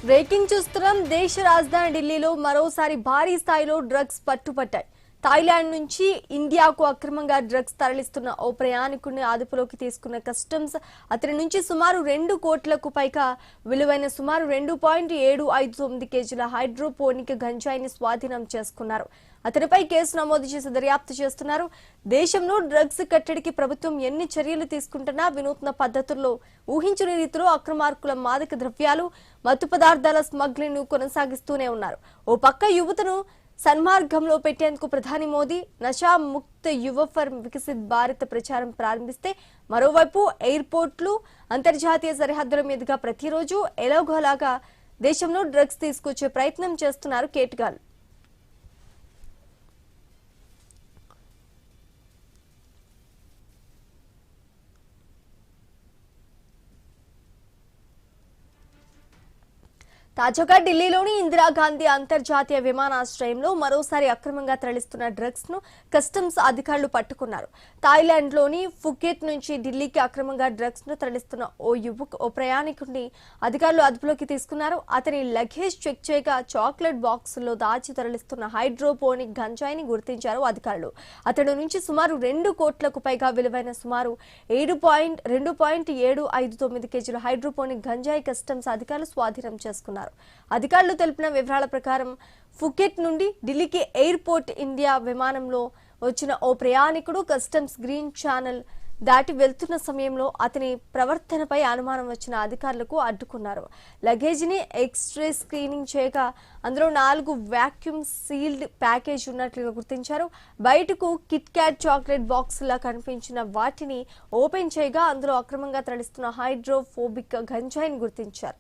Breaking చూస్తున్నాం. దేశ రాజధాని ఢిల్లీలో మరోసారి భారీ స్థాయిలో డ్రగ్స్ పట్టుపట్టాయి. థాయిలాండ్ నుంచి ఇండియాకు అక్రమంగా డ్రగ్స్ తరలిస్తున్న ఓ ప్రయాణికుడిని అదుపులోకి తీసుకున్న కస్టమ్స్ అతని నుంచి సుమారు 2 కోట్లకు పైగా విలువైన సుమారు 2.759 కేజీల హైడ్రోపోనిక్ గంజాయిని స్వాధీనం చేసుకున్నారు. అతనిపై కేసు నమోదు చేసి దర్యాప్తు చేస్తున్నారు. దేశంలో డ్రగ్స్ కట్టడికి ప్రభుత్వం ఎన్ని చర్యలు తీసుకుంటున్నా వినూత్న పద్ధతుల్లో ఊహించని రీతిలో అక్రమార్కుల మాదక ద్రవ్యాలు, మత్తు పదార్థాల స్మగ్లింగ్ ను కొనసాగిస్తూనే ఉన్నారు. ఓ పక్క యువతను సన్మార్గంలో పెట్టేందుకు ప్రధాని మోదీ నషా ముక్త యువ ఫర్ వికసిత్ భారత్ ప్రచారం ప్రారంభిస్తే, మరోవైపు ఎయిర్పోర్ట్లు, అంతర్జాతీయ సరిహద్దుల మీదుగా ప్రతిరోజు ఎలాగోలాగా దేశంలో డ్రగ్స్ తీసుకొచ్చే ప్రయత్నం చేస్తున్నారు కేటగాళ్లు. తాజాగా ఢిల్లీలోని ఇందిరాగాంధీ అంతర్జాతీయ విమానాశ్రయంలో మరోసారి అక్రమంగా తరలిస్తున్న డ్రగ్స్ ను కస్టమ్స్ అధికారులు పట్టుకున్నారు. థాయిలాండ్ లోని ఫుకెట్ నుంచి ఢిల్లీకి అక్రమంగా డ్రగ్స్ ను తరలిస్తున్న ఓ ప్రయాణికుడిని అధికారులు అదుపులోకి తీసుకున్నారు. అతని లగేజ్ చెక్ చేయగా చాక్లెట్ బాక్సుల్లో దాచి తరలిస్తున్న హైడ్రోపోనిక్ గంజాయిని గుర్తించారు అధికారులు. అతడి నుంచి సుమారు 2 కోట్లకు పైగా విలువైన సుమారు 2.759 కేజీల హైడ్రోపోనిక్ గంజాయి కస్టమ్స్ అధికారులు స్వాధీనం చేసుకున్నారు. అధికారులు తెలిపిన వివరాల ప్రకారం ఫుకెట్ నుండి ఢిల్లీకి ఎయిర్పోర్ట్ ఇండియా విమానంలో వచ్చిన ఓ ప్రయాణికుడు కస్టమ్స్ గ్రీన్ ఛానల్ దాటి వెళ్తున్న సమయంలో అతని ప్రవర్తనపై అనుమానం వచ్చిన అధికారులకు అడ్డుకున్నారు. లగేజీని ఎక్స్రే స్క్రీనింగ్ చేయగా అందులో 4 వాక్యూమ్ సీల్డ్ ప్యాకేజ్ ఉన్నట్లుగా గుర్తించారు. బయటకు కిట్ క్యాట్ చాక్లెట్ బాక్స్ లా కనిపించిన వాటిని ఓపెన్ చేయగా అందులో అక్రమంగా తరలిస్తున్న హైడ్రోఫోబిక్ గంజాయిని గుర్తించారు.